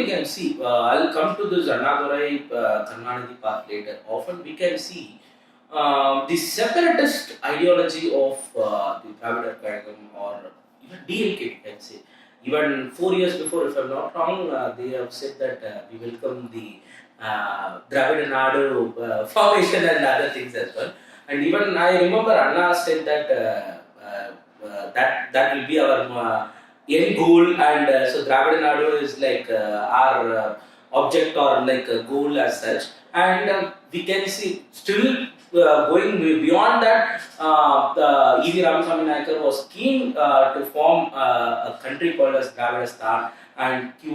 can see, I'll come to this Annadurai Karnanadi part later. Often we can see the separatist ideology of the Dravida Kazhagam or even DLK, we can say. Even 4 years before, if I'm not wrong, they have said that we welcome the Dravida Nadu formation and other things as well. And even I remember Anna said that that will be our end goal, and so Dravida Nadu is like our object or like a goal as such. And we can see still going beyond that, E.V. Ramaswamy Naikar was keen to form a country called as Dravidistan, and he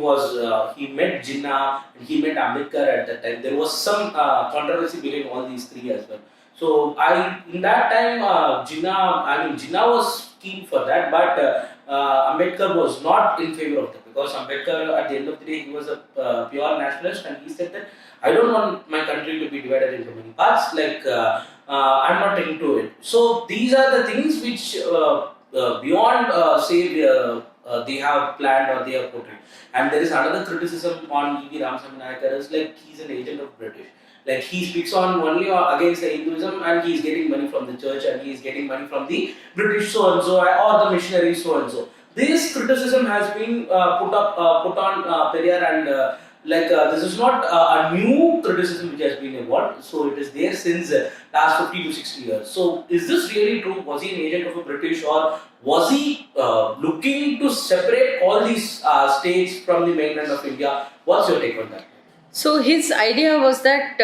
met Jinnah and he met Ambedkar at that time. There was some controversy between all these three as well. So in that time, Jinnah was keen for that, but Ambedkar was not in favor of that, because Ambedkar at the end of the day he was a pure nationalist, and he said that I don't want my country to be divided into many parts. Like I'm not into it. So these are the things which beyond they have planned or they have portrayed. And there is another criticism on E.V. Ramaswamy Naikar is like he's an agent of British. Like he speaks on only against the Hinduism, and he is getting money from the church, and he is getting money from the British so and so or the missionaries so and so. This criticism has been put on Periyar, and this is not a new criticism which has been evolved. So it is there since last 50 to 60 years. So is this really true? Was he an agent of a British, or was he looking to separate all these states from the mainland of India? What's your take on that? So his idea was that,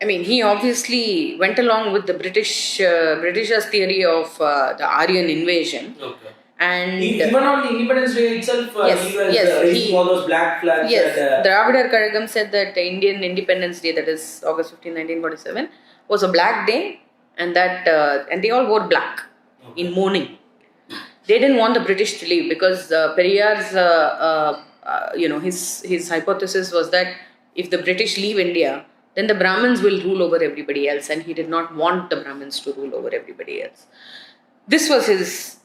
he obviously went along with the Britishers' theory of the Aryan invasion. Okay. And even on the Independence Day itself, he was raising all those black flags. Yes, Dravida Kazhagam said that the Indian Independence Day, that is August 15, 1947, was a black day, and that and they all wore black in mourning. They didn't want the British to leave because Periyar's, his hypothesis was that if the British leave India, then the Brahmins will rule over everybody else, and he did not want the Brahmins to rule over everybody else. This was his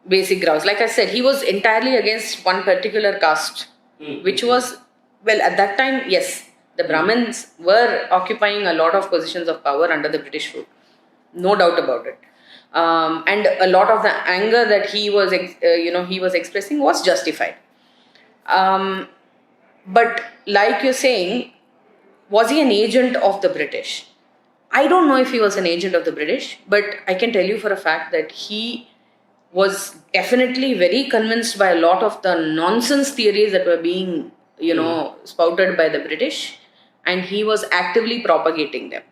basic grounds. Like I said, he was entirely against one particular caste, which was, at that time, yes, the Brahmins were occupying a lot of positions of power under the British rule. No doubt about it. And a lot of the anger that he was expressing was justified. But like you're saying, was he an agent of the British? I don't know if he was an agent of the British, but I can tell you for a fact that he was definitely very convinced by a lot of the nonsense theories that were being, spouted by the British, and he was actively propagating them.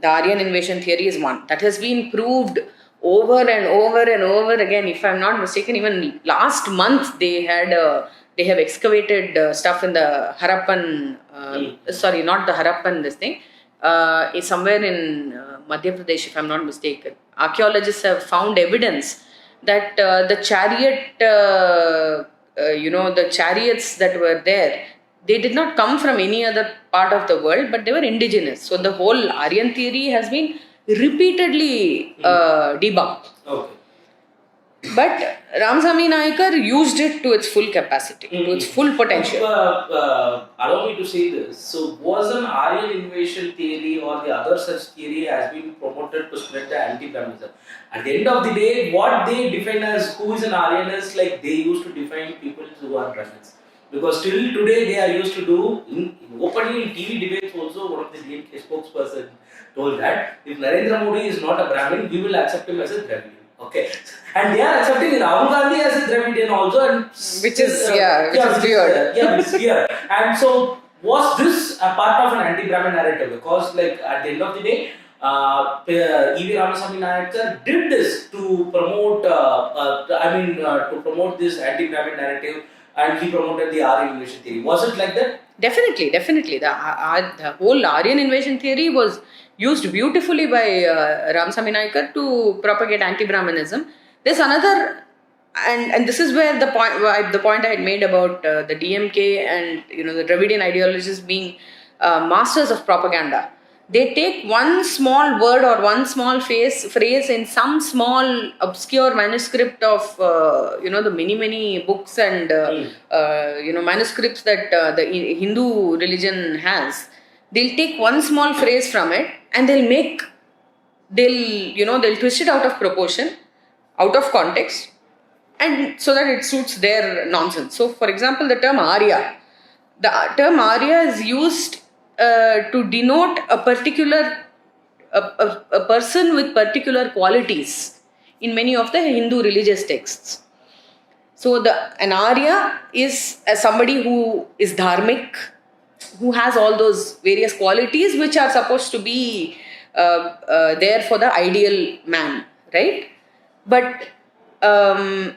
The Aryan invasion theory is one that has been proved over and over and over again. If I'm not mistaken, even last month they have excavated stuff in the Harappan, sorry, not the Harappan, this thing, is somewhere in Madhya Pradesh, if I'm not mistaken. Archaeologists have found evidence that the chariots that were there, they did not come from any other part of the world, but they were indigenous. So the whole Aryan theory has been repeatedly debunked. Okay. But Ramaswamy Naikar used it to its full capacity, to its full potential. Allow me to say this. So, was an Aryan invasion theory or the other such theory has been promoted to spread the anti-Brahminism? At the end of the day, what they define as who is an Aryan is like they used to define people who are Brahmins. Because till today they are used to do, openly in TV debates also, one of the DMK spokesperson told that if Narendra Modi is not a Brahmin, we will accept him as a Dravidian. Okay, and they are accepting Rahul Gandhi as a Dravidian also, and which is weird. It's weird. And so, was this a part of an anti-Brahmin narrative? Because, like at the end of the day, E.V. Ramaswamy Naikar did this to promote, to promote this anti-Brahmin narrative, and he promoted the Aryan invasion theory. Was it like that? Definitely. The whole Aryan invasion theory was used beautifully by Ramaswamy Naikar to propagate anti-Brahminism. There's another, and this is where the point I had made about the DMK and the Dravidian ideologists being masters of propaganda. They take one small word or one small phrase in some small obscure manuscript of the many books and manuscripts that the Hindu religion has. They'll take one small phrase from it and they'll twist it out of proportion, out of context, and so that it suits their nonsense. So, for example, the term Arya is used to denote a particular a person with particular qualities in many of the Hindu religious texts. So, an Arya is somebody who is dharmic, who has all those various qualities which are supposed to be there for the ideal man, right? But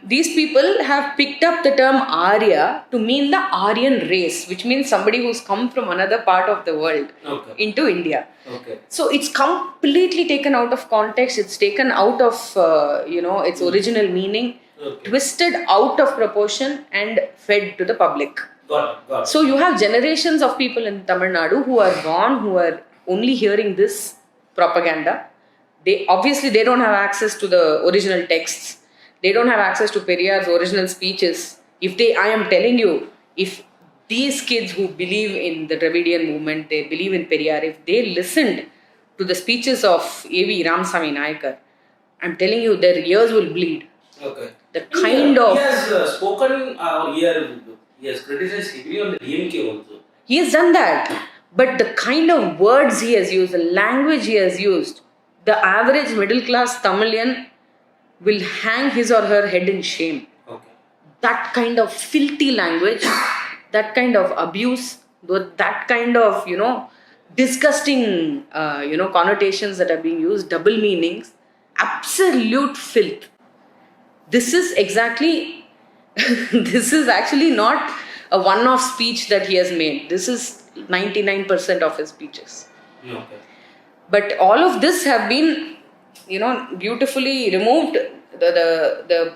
these people have picked up the term Arya to mean the Aryan race, which means somebody who's come from another part of the world into India. Okay. So it's completely taken out of context. It's taken out of its original meaning, twisted out of proportion, and fed to the public. Got it. So you have generations of people in Tamil Nadu who are gone, who are only hearing this propaganda. They don't have access to the original texts. They don't have access to Periyar's original speeches. I am telling you, if these kids who believe in the Dravidian movement, they believe in Periyar, if they listened to the speeches of A.V. Ramasamy Nayakar, I'm telling you, their ears will bleed. Okay. The kind of... He has spoken, he has criticized heavily on the DMK also. He has done that. But the kind of words he has used, the language he has used, the average middle class Tamilian will hang his or her head in shame. Okay. That kind of filthy language, that kind of abuse, that kind of, disgusting, connotations that are being used, double meanings, absolute filth. This is actually not a one-off speech that he has made. This is 99% of his speeches. Okay. But all of this have been, beautifully removed. The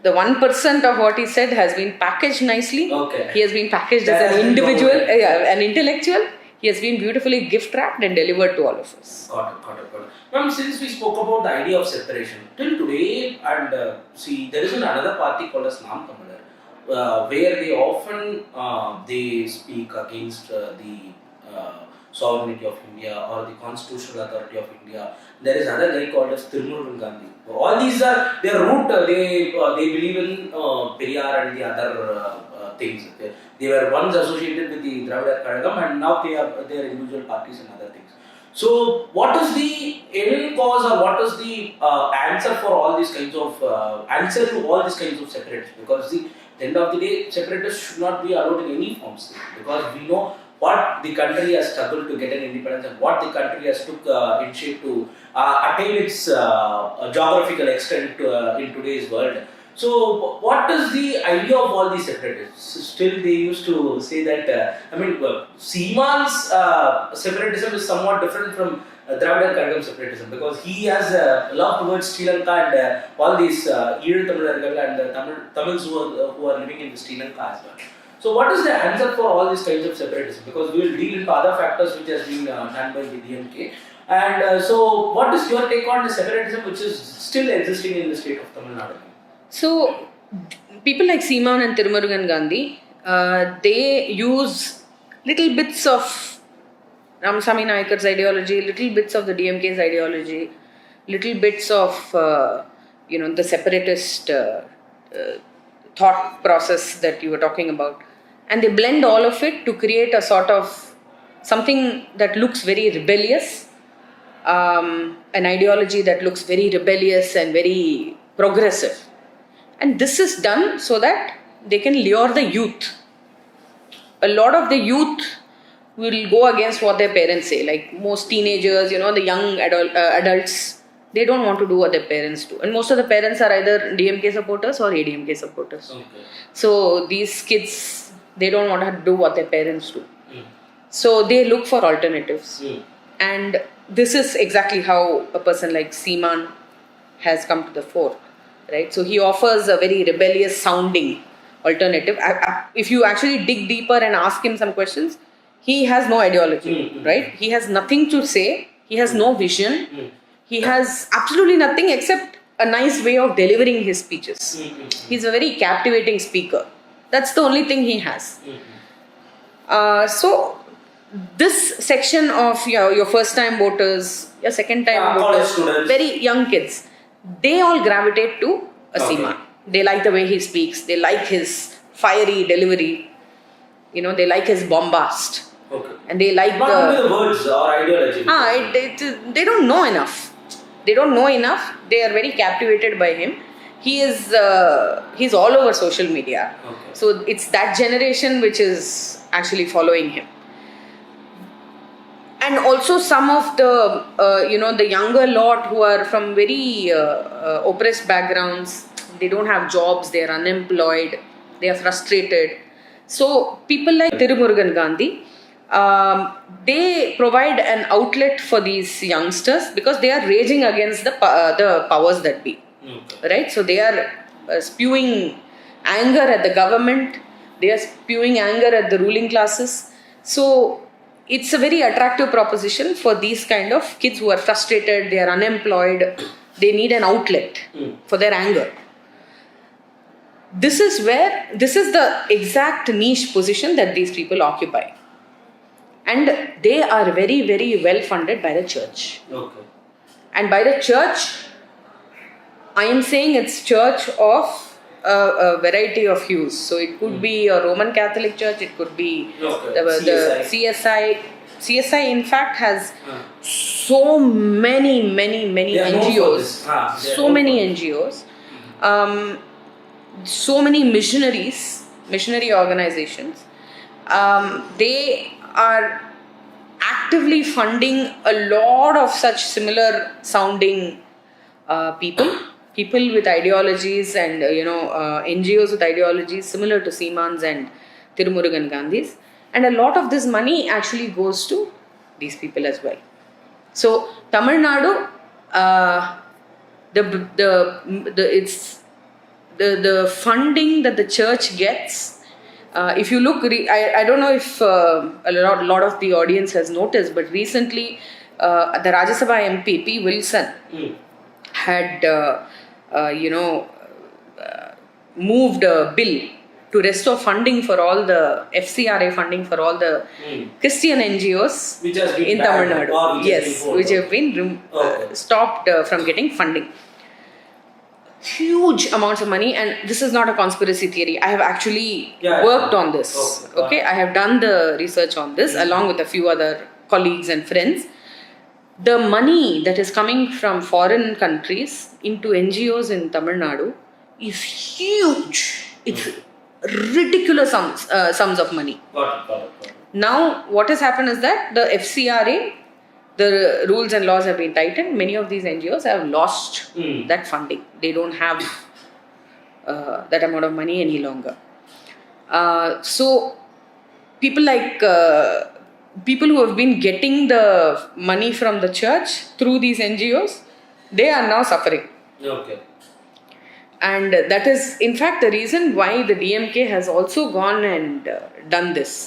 1% of what he said has been packaged nicely. Okay. He has been packaged as an individual, an intellectual. He has been beautifully gift wrapped and delivered to all of us. Got it. Ma'am, since we spoke about the idea of separation, till today, and there is another party called as Naam Tamilar, where they often they speak against the sovereignty of India or the constitutional authority of India. There is another guy called as Tirumurugan Gandhi. All these are their root. They believe in Periyar and the other things. They were once associated with the Dravida Kazhagam, and now they are individual parties and other things. So, what is the end cause, or what is the answer for all these kinds of answer to all these kinds of separatists? Because at the end of the day, separatists should not be allowed in any forms, because we know what the country has struggled to get an independence and what the country has took in shape to attain its geographical extent in today's world. So, what is the idea of all these separatists? Still, they used to say that, Seeman's separatism is somewhat different from Dravida Kazhagam separatism, because he has love towards Sri Lanka and all these Eezhu Tamilargal and Tamils who are living in Sri Lanka as well. So, what is the answer for all these kinds of separatism? Because we will deal into other factors which has been done by the DMK. And so, what is your take on the separatism which is still existing in the state of Tamil Nadu? So, people like Seeman and Tirumurugan Gandhi, they use little bits of Ramasamy Nayakar's ideology, little bits of the DMK's ideology, little bits of the separatist thought process that you were talking about, and they blend all of it to create a sort of something that looks very rebellious, an ideology that looks very rebellious and very progressive. And this is done so that they can lure the youth. A lot of the youth will go against what their parents say. Like most teenagers, the young adults, they don't want to do what their parents do. And most of the parents are either DMK supporters or ADMK supporters. Okay. So these kids, they don't want to do what their parents do. So they look for alternatives. And this is exactly how a person like Seeman has come to the fore. Right? So he offers a very rebellious sounding alternative. If you actually dig deeper and ask him some questions, he has no ideology, Mm-hmm. right? He has nothing to say. He has no vision. Mm. He has absolutely nothing except a nice way of delivering his speeches. Mm-hmm. He's a very captivating speaker. That's the only thing he has. So this section of your first time voters, your second time College voters, students. very young kids, they all gravitate to Asima. Okay. They like the way he speaks. They like his fiery delivery. They like his bombast. Okay. And they like Not only the words or ideology. they don't know enough. They don't know enough. They are very captivated by him. He's all over social media. Okay. So it's that generation which is actually following him. And also some of the the younger lot who are from very oppressed backgrounds. They don't have jobs. They are unemployed. They are frustrated. So people like Tirumurugan Gandhi, they provide an outlet for these youngsters because they are raging against the powers that be. Okay. Right? So they are spewing anger at the government. They are spewing anger at the ruling classes. So it's a very attractive proposition for these kind of kids who are frustrated, they are unemployed, they need an outlet for their anger. This is the exact niche position that these people occupy. And they are very, very well funded by the church. Okay. And by the church, I am saying it's church of a variety of hues. So it could be a Roman Catholic church, it could be the CSI. CSI in fact has so many NGOs. So many NGOs. So many missionary organizations. They are actively funding a lot of such similar sounding people with ideologies and NGOs with ideologies similar to Seeman's and Tirumurugan Gandhi's, and a lot of this money actually goes to these people as well. So Tamil Nadu, the funding that the church gets, if you look, I don't know if a lot of the audience has noticed, but recently the Rajya Sabha MP P. Wilson had moved a bill to restore funding for all the FCRA funding for all the Christian NGOs which has been in Tamil Nadu. Yes, which have been stopped from getting funding. Huge amounts of money, and this is not a conspiracy theory. I have actually worked on this. Okay, I have done the research on this along with a few other colleagues and friends. The money that is coming from foreign countries into NGOs in Tamil Nadu is huge. It's ridiculous sums of money. Got it. Now, what has happened is that the FCRA, the rules and laws have been tightened. Many of these NGOs have lost that funding. They don't have that amount of money any longer. So, people like people who have been getting the money from the church through these NGOs, they are now suffering. Okay. And that is, in fact, the reason why the DMK has also gone and done this.